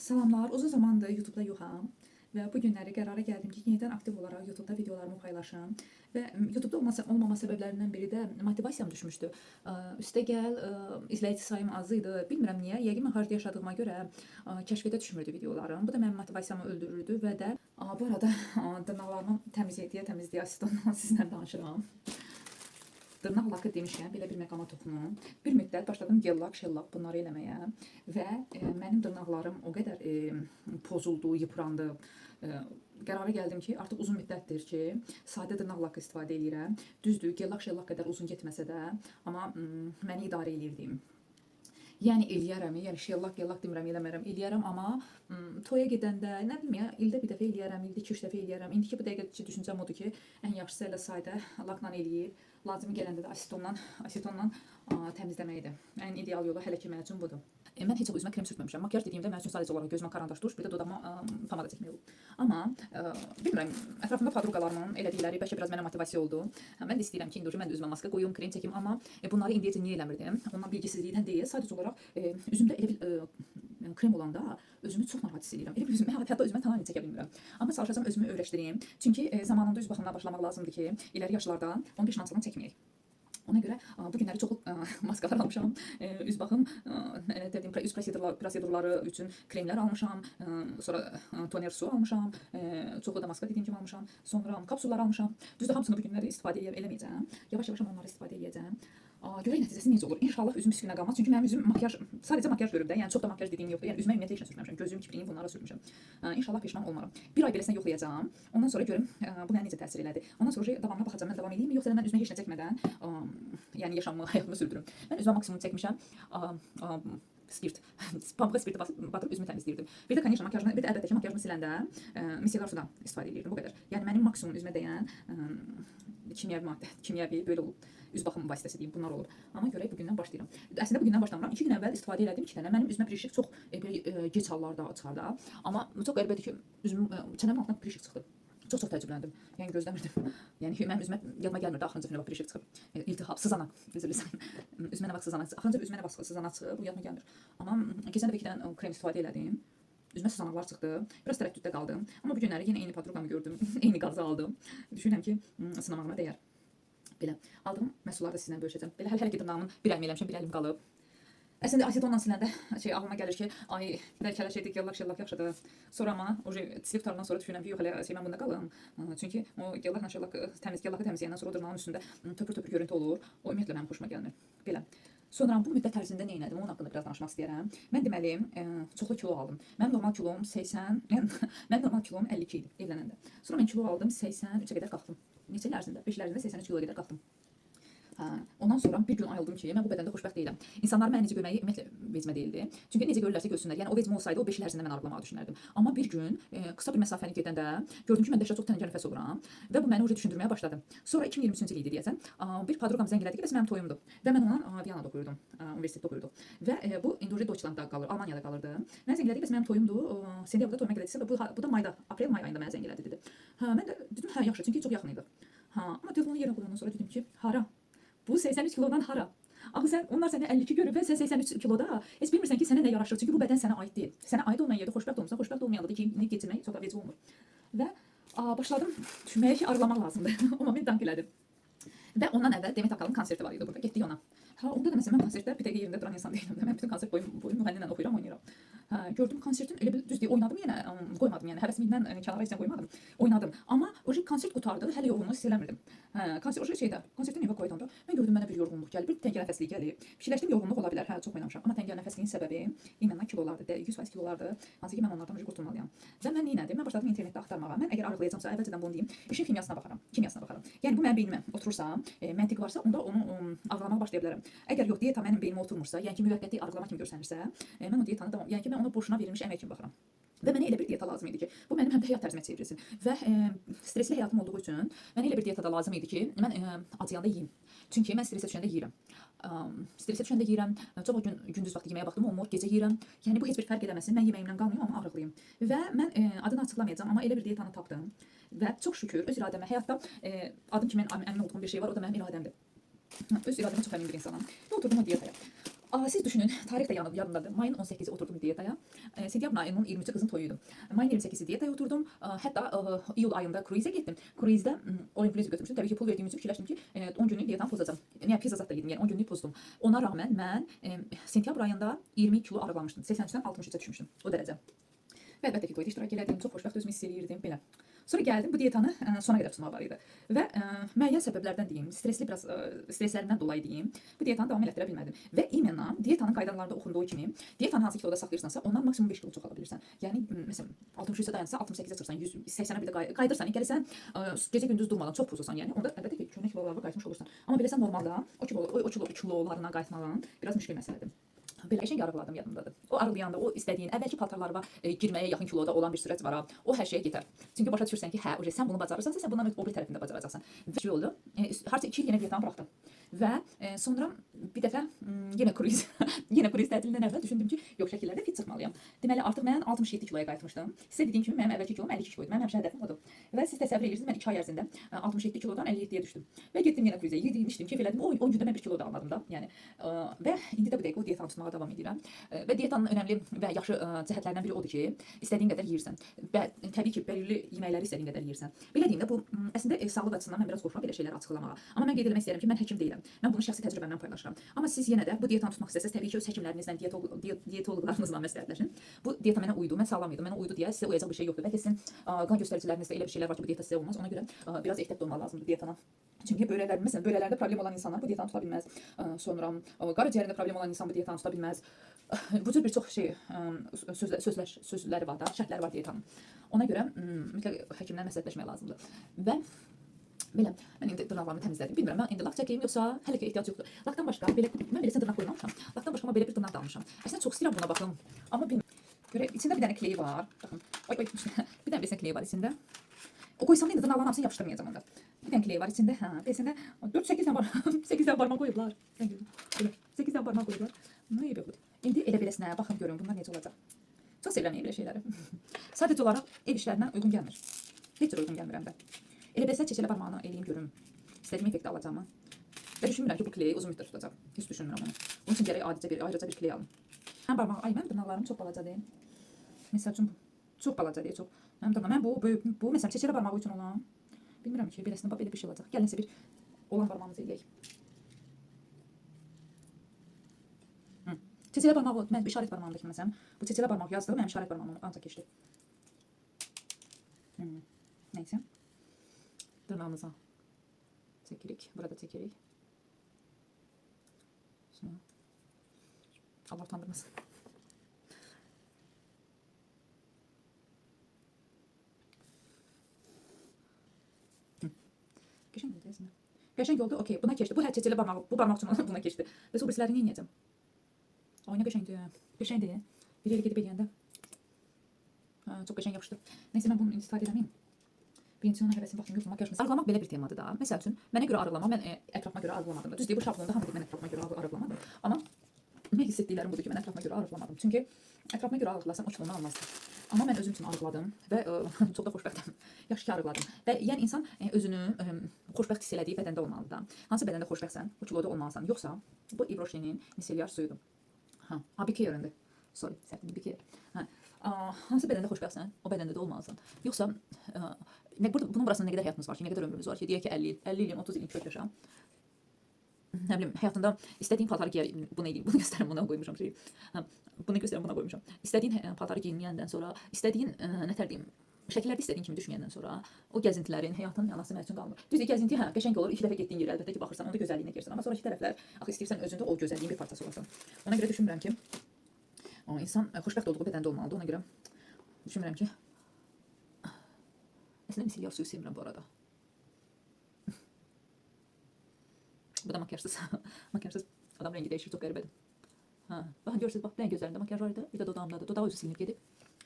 Salamlar, uzun zamandır YouTube'da yoxam və bu günləri qərara gəldim ki, yenidən aktiv olaraq YouTube'da videolarımı paylaşım və YouTube'da olmama səbəblərindən biri də motivasiyam düşmüşdü. Üstəgəl izləyici sayım az idi. Bilmirəm niyə. Yəqin mən xaricdə yaşadığıma görə kəşfiyyata düşmürdü videolarım. Bu da mənim motivasiyamı öldürürdü və də bu arada dırnaqlarımı təmizləyə asistanla sizlə danışıram. Dırnaq lakı demişkən, belə bir məqama toxunum. Bir müddət başladım gel-lak, şell-lak bunları eləməyə və mənim dırnaqlarım o qədər pozuldu, yıprandı. Qərara gəldim ki, artıq uzun müddətdir ki, sadə dırnaq lakı istifadə edirəm. Düzdür, gel-lak, şell-lak qədər uzun getməsə də, amma məni idarə edirdim. Yəni eləyərəm, yəni şellak, gellak demirəm, eləmərəm, eləyərəm, amma toya gedəndə, nə bilim ya, ildə bir dəfə eləyərəm, ildə 2-3 dəfə eləyərəm. İndiki bu dəqiqə düşüncəm odur ki, ən yaxşısı elə sadə lakla eləyib, lazım gələndə də asetonla təmizləməkdir. Ən ideal yolu hələ ki mənim üçün budur. Mən heç üzümə krem sürtməmişəm. Makyaj dediyimdə mənim üçün sadəcə olaraq gözümə karandaş duş, bir də dodağıma pomada çəkmək olub. Amma bilmirəm, ətrafımda podruqalarımın elədikləri bəlkə biraz mənə motivasiya oldu. Mən də istəyirəm ki, indi mən də üzümə maska qoyum, krem çəkim, amma bunları indiyəcə niyə eləmirdim? Ondan bilgisizlikdən deyil, sadəcə olaraq üzümdə elə bir krem olanda özümü çox narahat hiss edirəm. Elə bir üzümə, hətta özümə tamamilə çəkə bilmirəm. Amma çalışacağam özümü öyrəşdireyim. Çünki zamanında üz baxımına başlamaq lazımdır ki, ileri yaşlarda onu peşmançılıqdan çəkməyək. Ona görə bu günləri çoxlu maskalar almışam, üz baxım, üz prosedurları üçün kremlər almışam, sonra toner su almışam, çoxlu da maska dediyim kimi almışam, sonra kapsullar almışam. Düzdür, hamısını bu günləri istifadə eləməyəcəm, yavaş-yavaş onları istifadə edəcəm. Görək nəticəsi necə olur. İnşallah üzüm üstünə qalmaz. Çünki mənim üzüm sadəcə makyaj görüb də, yəni çox da makyaj dediyim yoxdur. Yəni üzümə ümumiyyətlə heç nə sürtməmişəm. Gözlüyüm, kipriyim bunlara sürtmüşəm. İnşallah peşman olmaram. Bir ay beləsindən yoxlayacağam. Ondan sonra görüm bu mənə necə təsir elədi. Ondan sonra davamına baxacağam. Mən davam edeyim yoxsa mən üzümə heç nə çəkmədən yəni yaşamımı, həyatımı sürdürürüm. Mən üzümə maksimum çəkmişəm. Spirt, pamukla spirti batırıb üzümü təmizləyirdim. Bir də конечно makyajını, bir də əlbəttə ki makyajını siləndə misellar sudan istifadə edirdim, bu qədər. Yəni mənim maksimum üzümə dəyən kimyəvi maddə, kimyəvi belə olub. Üz baxım vasitəsi deyim, bunlar olur. Amma görək bugündən başlayıram. Əslində bugündən başlamıram. 2 gün əvvəl istifadə elədim 2 dənə. Mənim üzümə pirişik çox belə gec hallarda çıxar da. Amma çox qəribədir ki, çənəmin altından pirişik çıxdı. Çox təəccübləndim. Yəni gözləmirdim. Yəni mənim üzümə yadıma gəlmirdi axırıncı günə bax pirişik çıxıb. İltihab, sızanaq, üzr istəyirəm. Üzümə nə vaxt sızanaq, axırıncı üzümə nə vaxt sızanaq çıxıb, bu yadıma gəlmir. Amma keçən dəfə 2 dənə krem istifadə elədim. Üzümə sızanaqlar çıxdı. Biraz tərəddüddə qaldım. Amma bu günləri yenə eyni podruqamı gördüm. Eyni qazı aldım. Düşünürəm ki, sınamağıma dəyər. Belə aldığım məhsulları da sizinlə bölüşəcəm. Belə hələ ki dırnağımın bir əlim eləmişəm, bir əlim qalıb. Əslində asetonla siləndə ağlıma gəlir ki, ay bəlkə şeydik, yellak, şellak yaxşıdır. Sonra amma silib tutarından sonra düşünürəm ki, yox hələ mən bunda qalım. Çünki o yellakla şellak yellakı təmizləyəndən sonra dırnağın üstündə töpür görüntü olur. O ümumiyyətlə mənim xoşuma gəlmir. Belə. Sonra bu müddət ərzində nə etdim? Onun haqqında biraz danışmaq istəyirəm. Mən deməli çoxlu kilo aldım. Mənim normal kilom 80, mənim normal kilom 52 idi evlənəndə. Sonra mən kilo aldım 83-ə qədər qalxdım. Neçə il ərzində? 5 il ərzində 83 kiloya qədər qalxdım. Ondan sonra bir gün ayıldım ki, mən bu bədəndə xoşbəxt deyiləm. İnsanların məni necə görməyi ümumiyyətlə vecimə deyildi. Çünki necə görürlərsə görsünlər. Yəni o vecimə olsaydı o 5 il ərzində mən arıqlamağa düşünərdim. Amma bir gün qısa bir məsafəni gedəndə gördüm ki, mən dəhşət çox təngə nəfəs oluram və bu məni düşündürməyə başladı. Sonra 2023-cü il idi deyəsən, bir podruqam zəng elədi ki, bəs mənim toyumdur. Və mən onunla Viyanada oxuyurdum, universitetdə oxuyurduq. Və bu İndoneziyada Deutschlandda qalır, Almaniyada qalırdı. Mənə zəng elədi, bəs mənim toyumdur. Sentyabrda toyuma gələcəksə və bu da mayda, aprel-may ayında mənə zəng elədi dedi. Mən də dedim, hə yaxşı, çünki çox yaxın idi. Amma telefonu yerə qoyandan sonra dedim ki, hara? Bu 83 kilodan hara? Axı onlar səni 52 görüb və sən 83 kiloda heç bilmirsən ki, sənə nə yaraşır. Çünki bu bədən sənə aid deyil. Sənə aid olmayan yerdə xoşbəxt olmusan, xoşbəxt olmayanda da keyfini keçirmək çox da vecib olmur. Və başladım düşünməyə ki, arıqlamaq lazımdır. O moment dank elədim. Və ondan əvvəl Demet Akalın konserti var idi burada. Getdik ona. Onda da məsələn mən konsertdə bir dəqiqə yerində duran insan deyiləm. Mən bütün konsert boyu müğənniylə oxuyuram, oynayıram. Gördüm konsertin elə bir düzdür oynadım yenə, qoymadım yəni həvəsimdən kənara heç nə qoymadım. Oynadım. Amma o konsert qutardı, hələ yorğunluğu hiss eləmirdim. Konsertin evə qoyduğumda mən gördüm mənə bir yorğunluq gəlib, bir təngə nəfəslik gəlib. Fikirləşdim yorğunluq ola bilər, hə çox oynamışam. Amma təngə nəfəsliyin səbəbi iməndən kilolardır, 100% kilolardır. Hansı ki mən onlardan qurtulmalıyam. Və mən nə etdim? Mən başladım internetdə axtarmağa. Mən əgər arıqlayacağamsa əvvəlcədən bunu deyim, işin kimyasına baxaram. Yəni bu mənim beynimə oturursa, məntiq varsa, onda onu arıqlamağa başlaya bilərəm. Əgər yox, diyeta mənim beynimə oturmursa, yəni ki müvəqqəti arıqlama kimi görsənirsə, mən o diyetanı davam, yəni ki mən ona boşuna verilmiş əmək kimi baxıram. Və mənə elə bir diyeta lazım idi ki, bu mənim həm də həyat tərzimə çevrilsin. Və stresli həyatım olduğu üçün mənə elə bir diyeta da lazım idi ki, mən acıyanda yeyim. Çünki mən stresə düşəndə yeyirəm. Çox gündüz vaxtı yeməyə vaxtım olmur, gecə yeyirəm. Yəni bu heç bir fərq eləməsin. Mən yeməyimdən qalmayım, amma ağrıqlıyım. Və mən adını açıqlamayacağam, amma elə bir diyetanı tapdım. Və çox şükür öz iradəmə, həyatda adım kimi əmin olduğum bir şey var, o da mənim iradəmdir. Öz iradəmə çox əmin bir insanam. Və oturdum o diyetaya. Siz düşünün, tarih de yadımdadır. Mayın 18'i oturdum diyetaya. Sentyabr ayının 23'ü kızın toyuydu. Mayın 28'i diyetaya oturdum. Hatta iyul ayında kruize gittim. Kruizde all inclusive götürmüştüm. Tabii ki pul verdiğim için fikirləşdim ki 10 günlük diyetan pozacağım. Yani pizza zat da yedim. Yani 10 günlük pozdum. Ona rağmen ben sentyabr ayında 20 kilo arıqlamışdım. 83'dən 63'ə düşmüşdüm. O derece. Və əlbəttə ki, toyda iştirak elədim. Çox xoşbəxt özümü hiss eləyirdim belə. Sonra gəldim bu dietanı sona qədər tutmaq var idi. Və müəyyən səbəblərdən deyim, stresslərimdən dolayı deyim, bu dietanı davam elətdirə bilmədim. Və imенно dietanın qaydalarında oxunduğu kimi, dietanı hansı kiloda saxlayırsansa, ondan maksimum 5 kilo çox ala bilirsən. Yəni məsələn 63-ə dayansa 68-ə çıxırsan, 180-ə bir də qayıdırsan, gəlirsən gecə gündüz durmadan çox pozursan, yəni onda əlbəttə ki, köhnə kilolarına qayıtmış olursan. Amma beləsən normalda o kilolarına qayıtmağın biraz müşkül məsələdir. Belə qəşəng arıqladım yadımdadır. O arıqlayanda o istədiyin əvvəlki paltarlarına girməyə yaxın kiloda olan bir sürət var ha. O hər şeyə yetər. Çünki başa düşürsən ki, hə, sən bunu bacarırsansa, sən bundan o bir tərəfində bacaracaqsan. Və şey oldu. Harca 2 il yenə dietanı buraxdım. Və sonra bir dəfə yenə kruiz yenə kruiz tətilindən əvvəl düşündüm ki, yox şəkillərdə fit çıxmalıyam. Deməli artıq mən 67 kiloya qayıtmışdım. Sizə dediyim kimi mənim əvvəlki kilom 52 kiloydu. Mənim həmişə hədəfim odur. Və siz təsəvvür edirsiniz, mən 2 ay ərzində 67 kilodan 57-yə düşdüm. Və getdim yenə kruzə. Yedim, keyf elədim. O 10 gündə mən 1 kilo da almadım da. Yəni və indi də bu dəqiqə o dietanı tutmağa davam edirəm. Və dietanın önəmli və yaxşı cəhətlərindən biri odur ki, istədiyin qədər yeyirsən. Və təbii ki, bəlirli yeməkləri istədiyin qədər yeyirsən. Belə deyim də bu əslində sağlıq açısından mən biraz qorxuram belə şeyləri açıqlamağa. Amma mən qeyd etmək istəyirəm ki, mən həkim deyiləm. Mən bunu şəxsi təcrübəmdən paylaşıram. Amma siz yenə də bu dietanı tutmaq istəsəz, təbii ki, öz həkimlərinizlə, dietoloqlarınızla məsləhətləşin. Bu dieta mənə uydu, mən sağlam idim. Mənə uydu deyə sizə uyacaq bir şey yoxdur. Bəlkə sizin qan göstəricilərinizdə elə bir şeylər var ki, bu dieta sizə olmaz. Ona görə biraz ehtiyatlı olmaq lazımdır dietana. Çünki bölələrdə problem olan insanlar bu dietanı tuta bilməz. Sonra qaraciyərində problem olan insan bu dietanı tuta bilməz. Bu cür bir çox şey sözləri var da, şərtləri var dietanın. Ona görə mütləq həkimlə məsləhətləşmək lazımdır. Və belə mən indi dırnaqlarımı təmizlədim. Bilmirəm mən indi lak çəkeyim yoxsa hələ ki ehtiyac yoxdur. Lakdan başqa belə mən beləsə dırnaq qoymamışam. Lakdan başqa belə bir dırnaq da almışam. Əslində çox istəyirəm buna baxım. Amma bilmirəm. Görə içində bir dənə kleyi var. Baxın. Oy bir dənə beləsə kleyi var içində. O qoysam indi dırnaqların hamısını yapışdırmayacağam onda. Bir dənə kleyi var içində. Hə, beləsində 4-8 dənə var. 8 dənə barmaq qoyublar. Belə 8 dənə barmaq qoyublar. Nə yox. İndi elə beləsinə baxın görün bunlar necə olacaq. Çox sevirəm belə şeyləri. Sadəcə olaraq ev işlərinə uyğun gəlmir. Heç cür uyğun gəlmirəm də. Elə beləsə çeçələ barmağını eləyim görüm. İstədiyim effekti alacağam. Və düşünmürəm ki, bu kleyi uzun müddət tutacaq. Heç düşünmürəm onu. Bunun üçün gərək ayrıca bir kley alım. Mən barmaq, ay mənim dırnaqlarım çox balacadır. Məsəl üçün çox balacadır, çox. Mənim dırnağım, mən bu məsələn çeçələ barmağı üçün olan. Bilmirəm ki, beləsində belə bir şey olacaq. Gəlin sizə bir olan barmağımızı eləyək. Çeçələ barmağı, mən işarət barmağımdakı məsələn, bu çeçələ barmaq yazdı, mənim işarət barmağım ancaq keçdi. Neyse. Dırnağımıza çekirik. Burada çekirik. Sonra Allah utandırmasın. Qəşəng oldu əslində. Qəşəng oldu. Okey, buna keçdi. Bu hər çeçələ barmaq, bu barmaq üçün buna keçdi. Bəs o birislərini nə edəcəm? Ay nə qəşəngdir. Qəşəngdir. Bir yerə gedib eləyəndə. Çox qəşəng yapışdı. Nəysə mən bunu istifadə edəməyim. Birinci ona həvəsim vaxtım yoxdur, makyajımız. Arıqlamaq belə bir temadır da. Məsəl üçün, mənə görə arıqlama, mən ətrafıma görə arıqlamadım. Düzdür, bu şablonda hamı deyir, mən ətrafıma görə arıqlamadım. Amma nə hiss etdiklərim budur ki, mən ətrafıma görə arıqlamadım. Çünki ətrafıma görə arıqlasam o kilonu almazdım. Amma mən özüm üçün arıqladım və çox da xoşbəxtəm. Yaxşı ki arıqladım. Və yəni insan özünü xoşbəxt hiss elədiyi bədəndə olmalıdır da. Hansı bədəndə xoşbəxtsən, o kiloda olmalısan. Yoxsa bu İbroşinin miselyar suyudur. Bikey öyrəndi. Sorry, səhvdir, Bikey. Hansı bədəndə xoşbəxtsən, o bədəndə də olmalısan. Yoxsa bunun burasında nə qədər həyatımız var ki, nə qədər ömrümüz var ki, deyək ki 50 ilin, 30 ilin kök yaşa. Nə bilim, həyatında istədiyin paltarı giyə, bunu edeyim, bunu göstərim, buna qoymuşam şeyi. Bunu göstərim, buna qoymuşam. İstədiyin paltarı giyinməyəndən sonra, istədiyin, nətər deyim, şəkillərdə istədiyin kimi düşməyəndən sonra o gəzintilərin, həyatın yanası mənim üçün qalmır. Düzdür, gəzinti qəşəng olur, 2 dəfə getdiyin yerə əlbəttə ki, baxırsan, onda gözəlliyinə girsən. Amma sonraki tərəflər, axı istəyirsən özündə o gözəlliyin bir parçası olasan. Ona görə düşünmürəm ki, insan xoşbəxt olduğu bədəndə olmalıdır. Ona görə düşünmürəm ki, əslində miselyar suyu sevmirəm bu arada. Bu da makyajsız. Makyajsız adam rengi dəyişir, çox qəribədir. Baxın görürsünüz, bax, bələn gözlərində makyaj var idi, bir də dodağımdadır. Dodağı özü silinib gedib,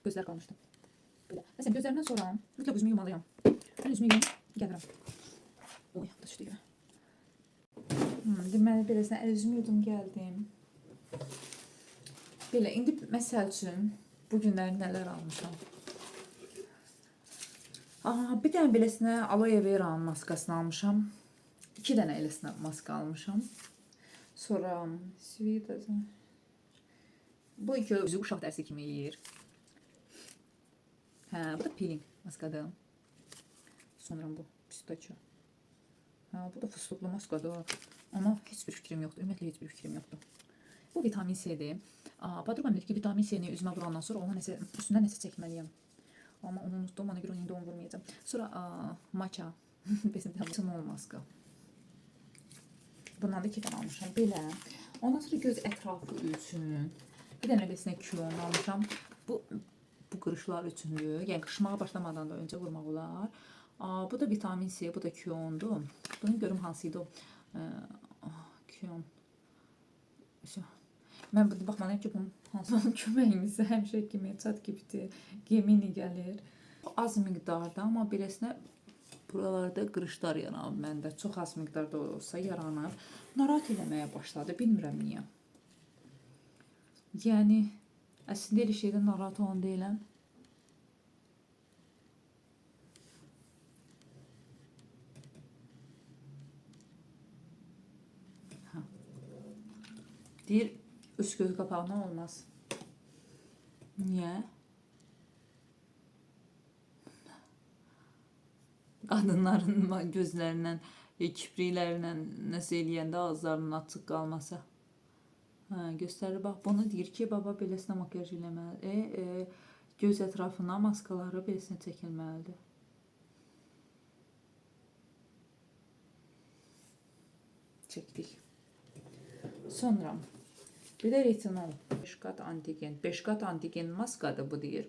gözlər qalmışdı. Belə. Məsələn, gözlərimdən sonra mütləq üzümü yumalıyam. Mən üzümü yuyum, gəlirəm. Oy, düşdü yerə. Deməli, beləsinə əl üzümü yudum, gəldim. Belə, indi məsəl üçün bu günləri nələr almışam? Bir dənə beləsinə aloe vera'nın maskasını almışam. 2 dənə eləsinə maska almışam. Sonra Bu iki özü uşaq dərsi kimi eləyir. Hə, bu da peeling maskadır. Sonra bu pistachio. Hə, bu da fıstıqlı maskadır. Amma heç bir fikrim yoxdur. Ümumiyyətlə heç bir fikrim yoxdur. Bu vitamin C'dir. Podrugam dedi ki, vitamin C'ni üzümə vurandan sonra ona nəsə üstündən nəsə çəkməliyəm. Amma onu unutdum, ona görə indi onu vurmayacağam. Sonra matcha. Bizim tamam maska. Bundan da 2 dənə almışam belə. Ondan sonra göz ətrafı üçün bir dənə besinə kyon almışam. Bu qırışlar üçündür. Yəni qırışmağa başlamadan da öncə vurmaq olar. Bu da vitamin C, bu da kyondur. Bunun görüm hansıydı o? Kyon. Mən burada baxmalıyım ki, bunun hansı köməyimizə həmişə kimi ChatGPT, Gemini gəlir. Az miqdarda, amma beləsinə buralarda qırışlar yaranır məndə. Çox az miqdarda olsa yaranır. Narahat eləməyə başladı, bilmirəm niyə. Yəni, əslində elə şeydən narahat olan deyiləm. Deyir, üst göz qapağına olmaz. Niyə? Qadınların gözlərindən, kipriklərindən nəsə eləyəndə ağızlarının açıq qalması. Göstərir, bax, bunu deyir ki, baba beləsinə makyaj eləməlidir. Göz ətrafına maskaları beləsinə çəkilməlidir. Çəkdik. Sonra bir də retinol. 5 qat antigen. 5 qat antigen maskadır bu deyir.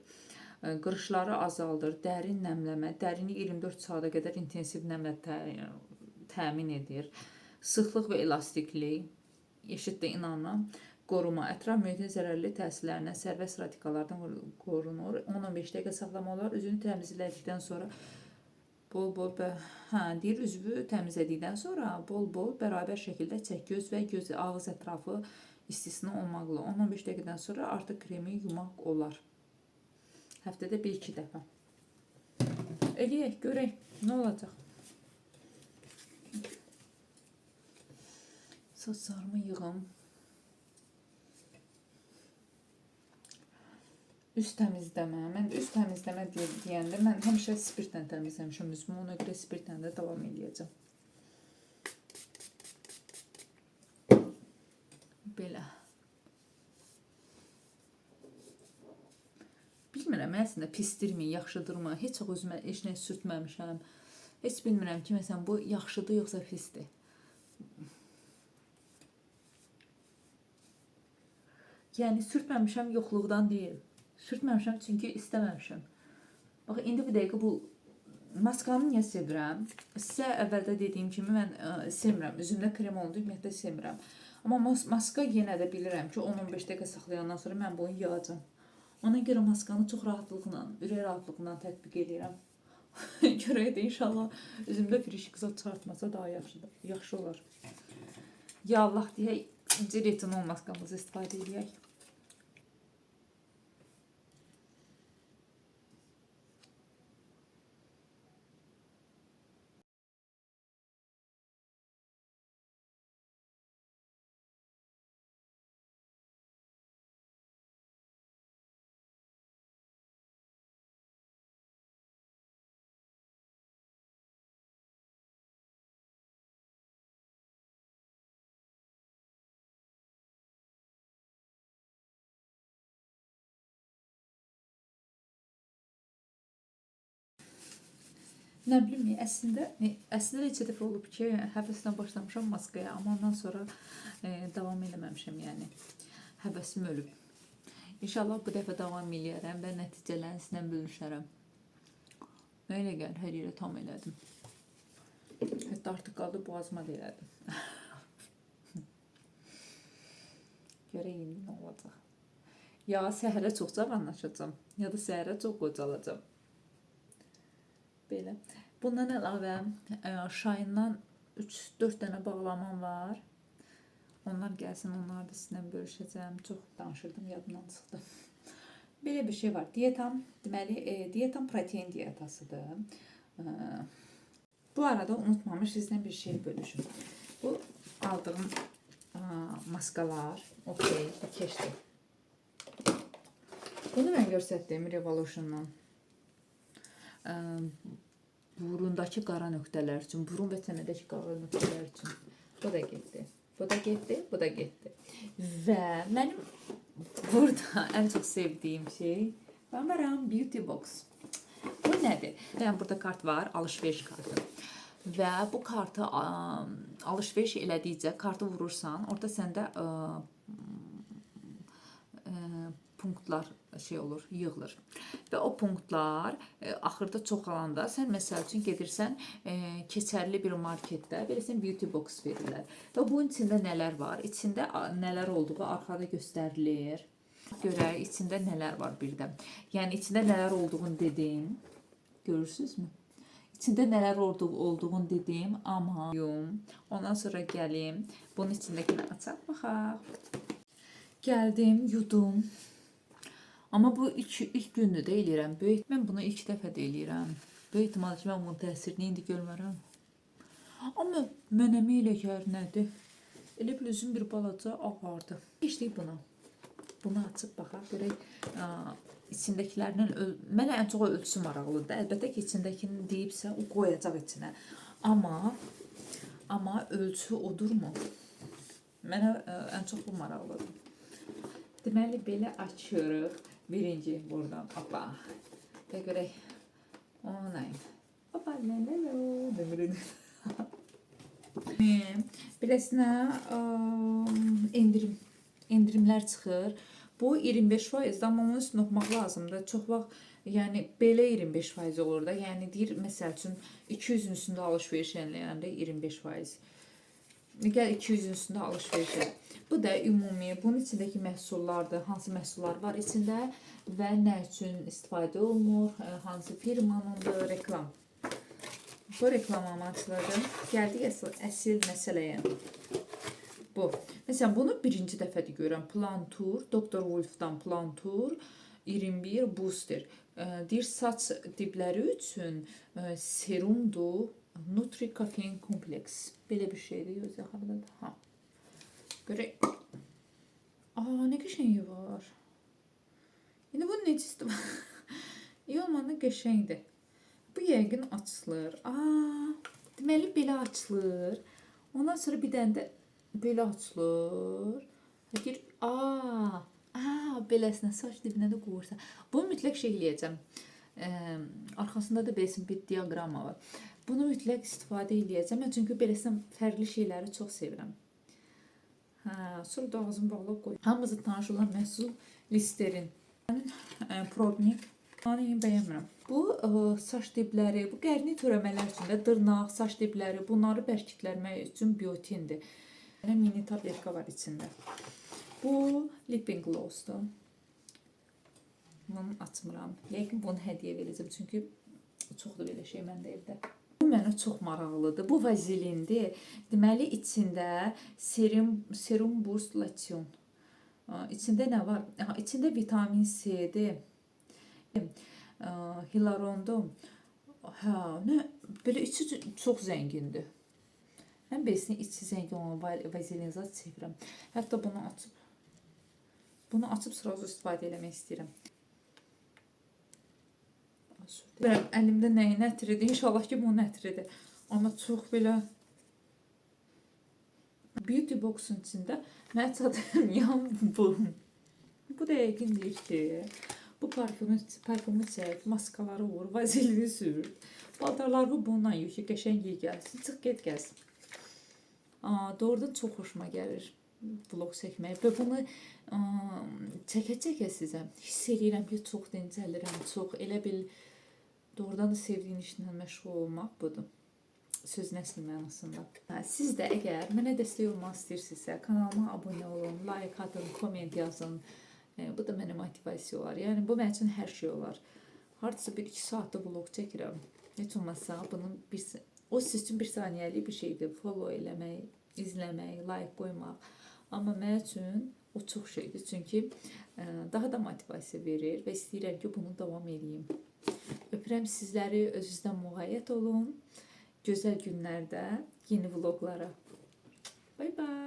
Qırışları azaldır, dərin nəmləmə, dərini 24 saata qədər intensiv nəmlə təmin edir. Sıxlıq və elastiklik, eşitdə inanın, qoruma, ətraf mühitin zərərli təsirlərindən sərbəst radikallardan qorunur. 10-15 dəqiqə saxlamalar, üzünü təmizlədikdən sonra deyir, üzvü təmizlədikdən sonra bol-bol bərabər şəkildə çək, göz və ağız ətrafı istisna olmaqla 10-15 dəqiqədən sonra artıq kremi yumaq olar. Həftədə 1-2 dəfə. Eləyək, görək, nə olacaq? Saçlarımı yığım. Üst təmizləmə. Mən üst təmizləmə deyəndə mən həmişə spirtlə təmizləmişəm üzümü. Ona görə spirtlə də davam edəcəm. Belə. Bilmirəm, əslində pisdirmi, yaxşıdırmı? Heç çox özümə heç nə sürtməmişəm. Heç bilmirəm ki, məsələn, bu yaxşıdır yoxsa pisdir. Yəni, sürtməmişəm yoxluqdan deyil. Sürtməmişəm çünki istəməmişəm. Bax, indi bu dəqiqə bu maskanı niyə sevirəm? Sizə əvvəldə dediyim kimi mən sevmirəm. Üzümdə krem oldu, ümumiyyətlə sevmirəm. Amma maska yenə də bilirəm ki, 10-15 dəqiqə saxlayandan sonra mən bunu yığacam. Ona görə maskanı çox rahatlıqla, ürək rahatlıqla tətbiq edirəm. Görək də inşallah üzümdə firişik zat çıxartmasa daha yaxşı olar. Ya Allah deyək, retinol maskamızı istifadə edək. Nə bilim, əslində neçə dəfə olub ki, həvəslə başlamışam maskaya, amma ondan sonra davam eləməmişəm, yəni həvəsim ölüb. İnşallah bu dəfə davam eləyərəm və nəticələrini sizinlə bölüşərəm. Elə gəl, hər yerə tam elədim. Hətta artıq qaldı boğazıma da elədim. Görək indi nə olacaq. Ya səhərə çox cavanlaşacam, ya da səhərə çox qocalacam. Belə. Bundan əlavə Şahindan 3-4 dənə bağlamam var. Onlar gəlsin, onları da sizinlə bölüşəcəm. Çox danışırdım, yadımdan çıxdı. Belə bir şey var. Dietam, deməli, dietam protein dietasıdır. Bu arada unutmamış sizinlə bir şey bölüşüm. Bu aldığım maskalar, okey, keçdi. Bunu mən göstərdiyim Revolution'dan. Burundakı qara nöqtələr üçün, burun və çənədəki qara nöqtələr üçün. Bu da getdi. Bu da getdi, bu da getdi. Və mənim burada ən çox sevdiyim şey Beauty Box. Bu nədir? Yəni burada kart var, alış-veriş kartı. Və bu kartı alış-veriş elədikcə kartı vurursan, orada səndə punktlar şey olur, yığılır. Və o punktlar axırda çoxalanda sən məsəl üçün gedirsən keçərli bir marketdə beləsən beauty box verirlər. Və bunun içində nələr var? İçində nələr olduğu arxada göstərilir. Görək içində nələr var birdən. Yəni içində nələr olduğunu dedim. Görürsünüzmü? İçində nələr olduğunu dedim, amma ondan sonra gəlim, bunun içindəkini açaq baxaq. Gəldim, yudum. Amma bu ilk gündür də eləyirəm. Mən bunu ilk dəfə də eləyirəm. Böyük ihtimal ki, mən bunun təsirini indi görmərəm. Amma mənə elə gəlir nədir? Elə bil üzüm bir balaca ağardı. Keçdik buna. Bunu açıb baxaq, görək içindəkilərinin, mənə ən çox ölçüsü maraqlıdır. Əlbəttə ki, içindəkini deyibsə, o qoyacaq içinə. Amma ölçü odurmu? Mənə ən çox bu maraqlıdır. Deməli, belə açırıq. Birinci buradan, hoppa. Və görək. Onayın. Hoppa, lələ. Beləsinə endirimlər çıxır. Bu 25%, amma onun üstünə oxumaq lazımdır. Çox vaxt, yəni belə 25% olur da. Yəni deyir, məsəl üçün 200-ün üstündə alış-veriş eləyəndə 25%. Gəl 200-ün üstündə alış-veriş eləyəndə. Bu da ümumi, bunun içindəki məhsullardır, hansı məhsullar var içində və nə üçün istifadə olunur, hansı firmanındır, reklam. Bu reklam amaçlıdır. Gəldik əsl məsələyə. Bu. Məsələn, bunu birinci dəfədir görürəm. Plantur, Dr. Wolf'dan Plantur 21 Booster. Deyir, saç dibləri üçün serumdur, Nutri Caffeine Complex. Belə bir şeydir, yox yaxardadır. Ha. Görək. Nə qəşəngi var. İndi bunu necə istifadə? İyi olmadı, qəşəngdir. Bu yəqin açılır. Deməli belə açılır. Ondan sonra bir dənə də belə açılır. Deyir, beləsinə saç dibinə də qoyursan. Bunu mütləq şey eləyəcəm. Arxasında da beləsin bir diaqrama var. Bunu mütləq istifadə eləyəcəm. Çünki beləsinə fərqli şeyləri çox sevirəm. Sonra da ağzını bağlab qoy. Hamımızı tanış olan məhsul Listerin. Probnik. Onu bəyənmirəm. Bu saç dibləri, bu qərini törəmələr üçün də dırnaq, saç dibləri, bunları bərkitləmək üçün biotindir. Mini tabletka var içində. Bu Lip Gloss'dur. Bunu açmıram. Yəqin bunu hədiyyə verəcəm. Çünki çoxdur belə şey məndə evdə. Bu mənə çox maraqlıdır. Bu vazelindir. Deməli, içində serum boost lotion. İçində nə var? İçində vitamin C-dir. Hialurondur. Belə içi çox zəngindir. Mən beləsinə içi zəngin olan vazelin zat sevirəm. Hətta bunu açıb sırası istifadə eləmək istəyirəm. Əlimdə nəyin ətridir? İnşallah ki, bunun ətridir. Amma çox belə beauty boxun içində mən çatırım bu. Bu da yəqin deyir ki, bu parfümü çək, maskaları vur, vazelini sür. Paltarları bununla yük ki, qəşəng iyi gəlsin. Çıx, get gəlsin. Doğrudan çox xoşuma gəlir vlog çəkmək. Və bunu çəkə-çəkə sizə hiss edirəm ki, çox dincəlirəm, çox elə bil doğrudan da sevdiyin işlə məşğul olmaq budur. Söz nəsli mənasında. Siz də əgər mənə dəstək olmaq istəyirsinizsə, kanalıma abunə olun, like atın, komment yazın. Bu da mənə motivasiya olar. Yəni, bu mənim üçün hər şey olar. Hardasa 1-2 saatda vlog çəkirəm. Heç olmazsa, o siz üçün 1 saniyəlik bir şeydir. Follow eləmək, izləmək, like qoymaq. Amma mənim üçün o çox şeydir. Çünki daha da motivasiya verir və istəyirəm ki, bunu davam edeyim. Öpürəm sizləri, özünüzdən müğayyət olun. Gözəl günlərdə yeni vloglara. Bye bye.